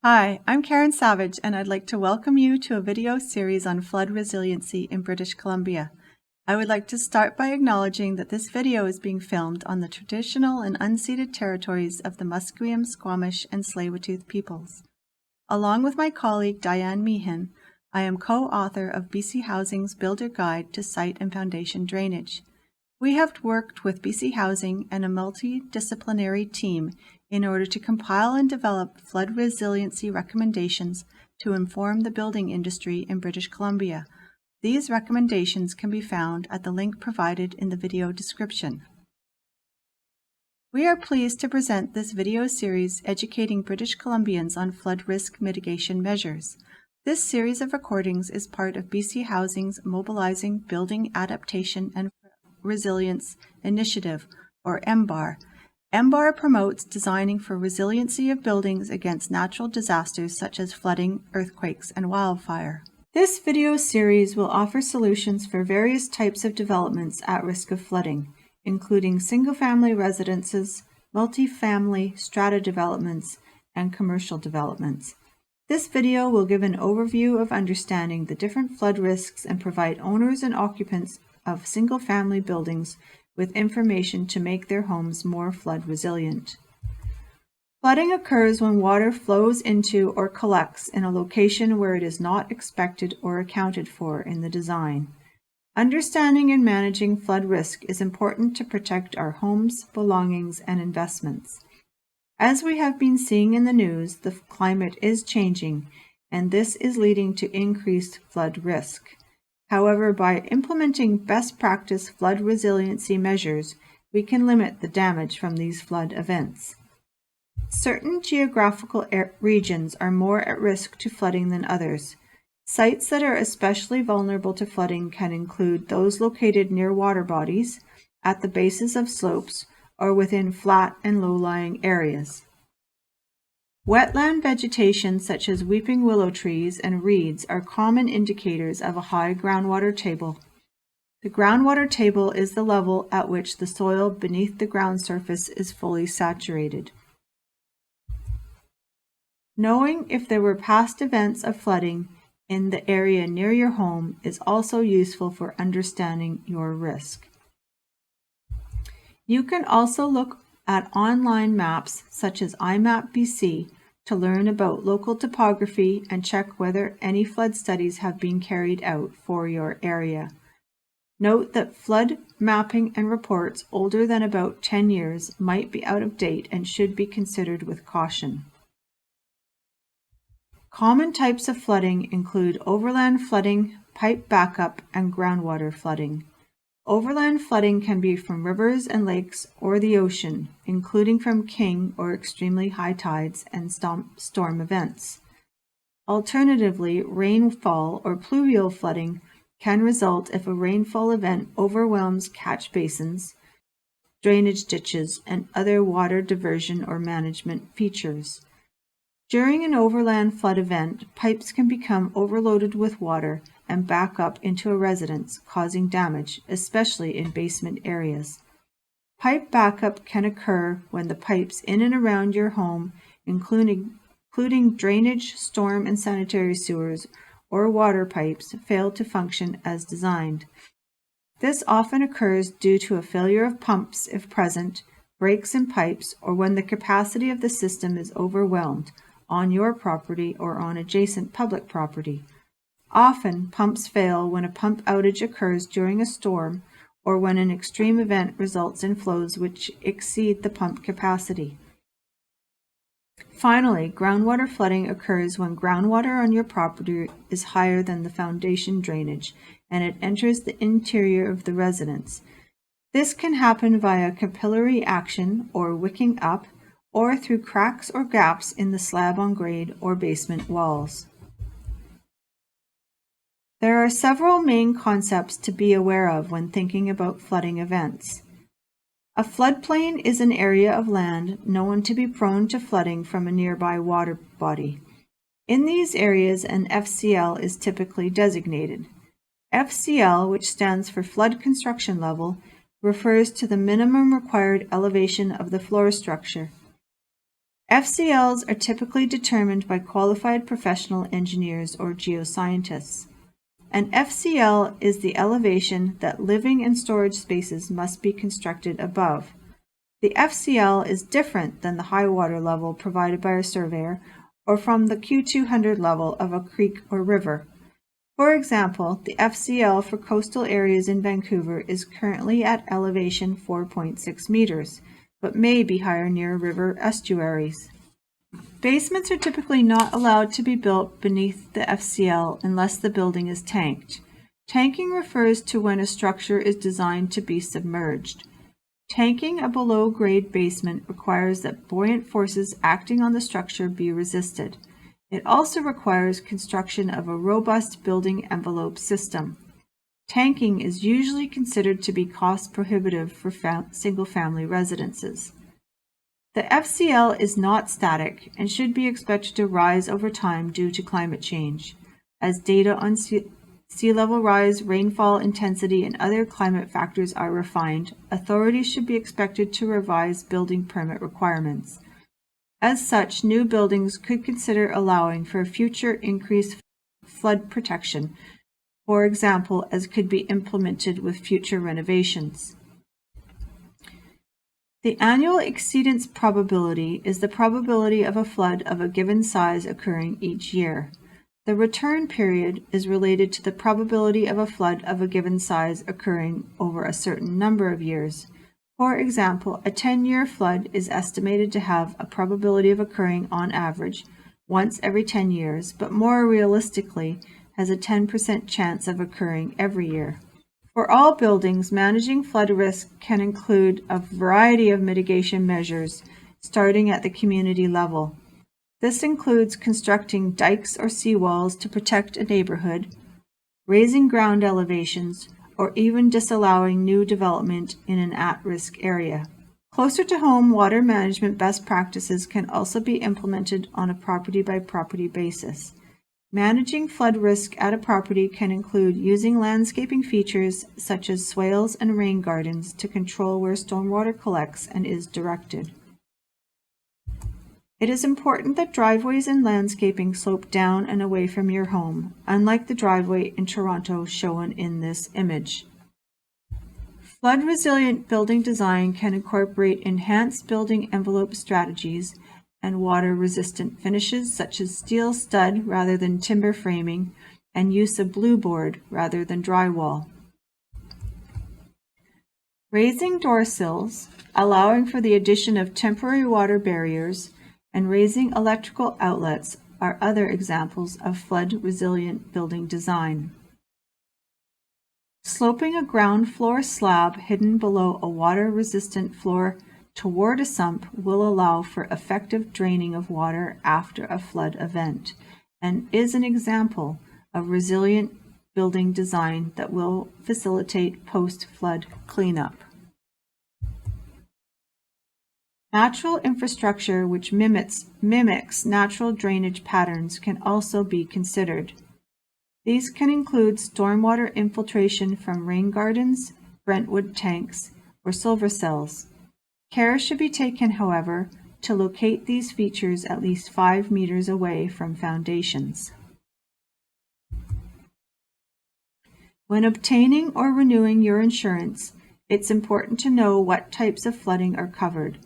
Hi, I'm Karen Savage, and I'd like to welcome you to a video series on flood resiliency in British Columbia. I would like to start by acknowledging that this video is being filmed on the traditional and unceded territories of the Musqueam, Squamish, and Tsleil-Waututh peoples. Along with my colleague Diane Meehan, I am co-author of BC Housing's Builder Guide to Site and Foundation Drainage. We have worked with BC Housing and a multidisciplinary team in order to compile and develop flood resiliency recommendations to inform the building industry in British Columbia. These recommendations can be found at the link provided in the video description. We are pleased to present this video series educating British Columbians on flood risk mitigation measures. This series of recordings is part of BC Housing's Mobilizing Building Adaptation and Resilience Initiative, or MBAR. MBAR promotes designing for resiliency of buildings against natural disasters such as flooding, earthquakes, and wildfire. This video series will offer solutions for various types of developments at risk of flooding, including single-family residences, multi-family strata developments, and commercial developments. This video will give an overview of understanding the different flood risks and provide owners and occupants of single-family buildings with information to make their homes more flood resilient. Flooding occurs when water flows into or collects in a location where it is not expected or accounted for in the design. Understanding and managing flood risk is important to protect our homes, belongings, and investments. As we have been seeing in the news, the climate is changing, and this is leading to increased flood risk. However, by implementing best practice flood resiliency measures, we can limit the damage from these flood events. Certain geographical regions are more at risk to flooding than others. Sites that are especially vulnerable to flooding can include those located near water bodies, at the bases of slopes, or within flat and low-lying areas. Wetland vegetation such as weeping willow trees and reeds are common indicators of a high groundwater table. The groundwater table is the level at which the soil beneath the ground surface is fully saturated. Knowing if there were past events of flooding in the area near your home is also useful for understanding your risk. You can also look at online maps such as iMapBC to learn about local topography and check whether any flood studies have been carried out for your area. Note that flood mapping and reports older than about 10 years might be out of date and should be considered with caution. Common types of flooding include overland flooding, pipe backup, and groundwater flooding. Overland flooding can be from rivers and lakes or the ocean, including from king or extremely high tides and storm events. Alternatively, rainfall or pluvial flooding can result if a rainfall event overwhelms catch basins, drainage ditches, and other water diversion or management features. During an overland flood event, pipes can become overloaded with water and back up into a residence, causing damage, especially in basement areas. Pipe backup can occur when the pipes in and around your home, including drainage, storm and sanitary sewers, or water pipes, fail to function as designed. This often occurs due to a failure of pumps, if present, breaks in pipes, or when the capacity of the system is overwhelmed on your property or on adjacent public property. Often, pumps fail when a pump outage occurs during a storm or when an extreme event results in flows which exceed the pump capacity. Finally, groundwater flooding occurs when groundwater on your property is higher than the foundation drainage and it enters the interior of the residence. This can happen via capillary action or wicking up, or through cracks or gaps in the slab-on-grade or basement walls. There are several main concepts to be aware of when thinking about flooding events. A floodplain is an area of land known to be prone to flooding from a nearby water body. In these areas, an FCL is typically designated. FCL, which stands for Flood Construction Level, refers to the minimum required elevation of the floor structure. FCLs are typically determined by qualified professional engineers or geoscientists. An FCL is the elevation that living and storage spaces must be constructed above. The FCL is different than the high water level provided by a surveyor or from the Q200 level of a creek or river. For example, the FCL for coastal areas in Vancouver is currently at elevation 4.6 meters, but may be higher near river estuaries. Basements are typically not allowed to be built beneath the FCL unless the building is tanked. Tanking refers to when a structure is designed to be submerged. Tanking a below-grade basement requires that buoyant forces acting on the structure be resisted. It also requires construction of a robust building envelope system. Tanking is usually considered to be cost-prohibitive for single-family residences. The FCL is not static and should be expected to rise over time due to climate change. As data on sea level rise, rainfall intensity, and other climate factors are refined, authorities should be expected to revise building permit requirements. As such, new buildings could consider allowing for future increased flood protection, for example, as could be implemented with future renovations. The annual exceedance probability is the probability of a flood of a given size occurring each year. The return period is related to the probability of a flood of a given size occurring over a certain number of years. For example, a 10-year flood is estimated to have a probability of occurring on average once every 10 years, but more realistically has a 10% chance of occurring every year. For all buildings, managing flood risk can include a variety of mitigation measures, starting at the community level. This includes constructing dikes or seawalls to protect a neighborhood, raising ground elevations, or even disallowing new development in an at-risk area. Closer to home, water management best practices can also be implemented on a property-by-property basis. Managing flood risk at a property can include using landscaping features such as swales and rain gardens to control where stormwater collects and is directed. It is important that driveways and landscaping slope down and away from your home, unlike the driveway in Toronto shown in this image. Flood-resilient building design can incorporate enhanced building envelope strategies and water-resistant finishes such as steel stud rather than timber framing and use of blue board rather than drywall. Raising door sills, allowing for the addition of temporary water barriers, and raising electrical outlets are other examples of flood-resilient building design. Sloping a ground floor slab hidden below a water-resistant floor toward a sump will allow for effective draining of water after a flood event, and is an example of resilient building design that will facilitate post-flood cleanup. Natural infrastructure which mimics natural drainage patterns can also be considered. These can include stormwater infiltration from rain gardens, Brentwood tanks, or silver cells. Care should be taken, however, to locate these features at least 5 meters away from foundations. When obtaining or renewing your insurance, it's important to know what types of flooding are covered.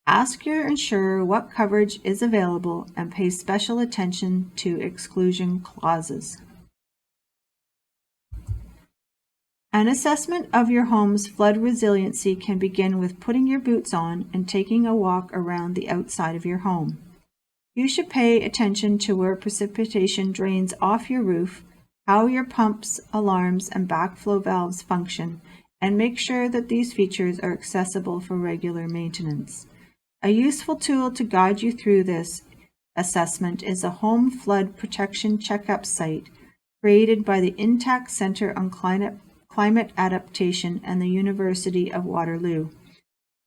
Ask your insurer what coverage is available and pay special attention to exclusion clauses. An assessment of your home's flood resiliency can begin with putting your boots on and taking a walk around the outside of your home. You should pay attention to where precipitation drains off your roof, how your pumps, alarms, and backflow valves function, and make sure that these features are accessible for regular maintenance. A useful tool to guide you through this assessment is a home flood protection checkup site created by the Intact Center on Climate Adaptation and the University of Waterloo.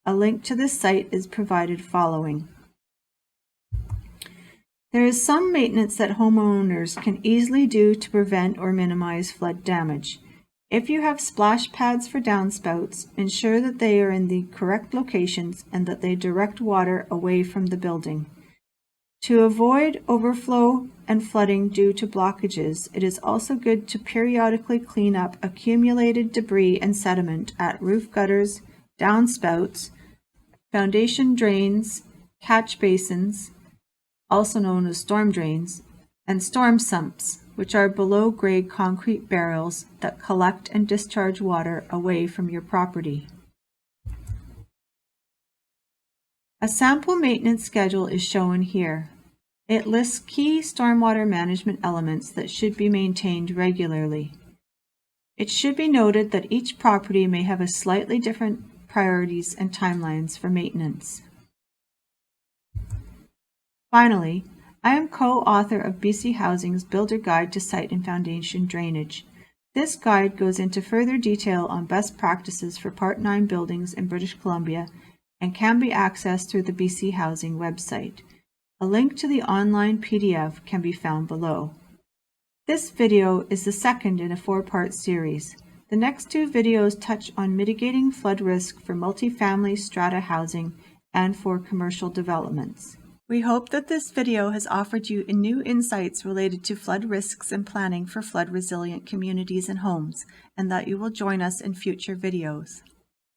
A link to this site is provided following. There is some maintenance that homeowners can easily do to prevent or minimize flood damage. If you have splash pads for downspouts, ensure that they are in the correct locations and that they direct water away from the building. To avoid overflow and flooding due to blockages, it is also good to periodically clean up accumulated debris and sediment at roof gutters, downspouts, foundation drains, catch basins, also known as storm drains, and storm sumps, which are below-grade concrete barrels that collect and discharge water away from your property. A sample maintenance schedule is shown here. It lists key stormwater management elements that should be maintained regularly. It should be noted that each property may have a slightly different priorities and timelines for maintenance. Finally, I am co-author of BC Housing's Builder Guide to Site and Foundation Drainage. This guide goes into further detail on best practices for Part 9 buildings in British Columbia and can be accessed through the BC Housing website. A link to the online PDF can be found below. This video is the second in a 4-part series. The next 2 videos touch on mitigating flood risk for multifamily strata housing and for commercial developments. We hope that this video has offered you new insights related to flood risks and planning for flood-resilient communities and homes, and that you will join us in future videos.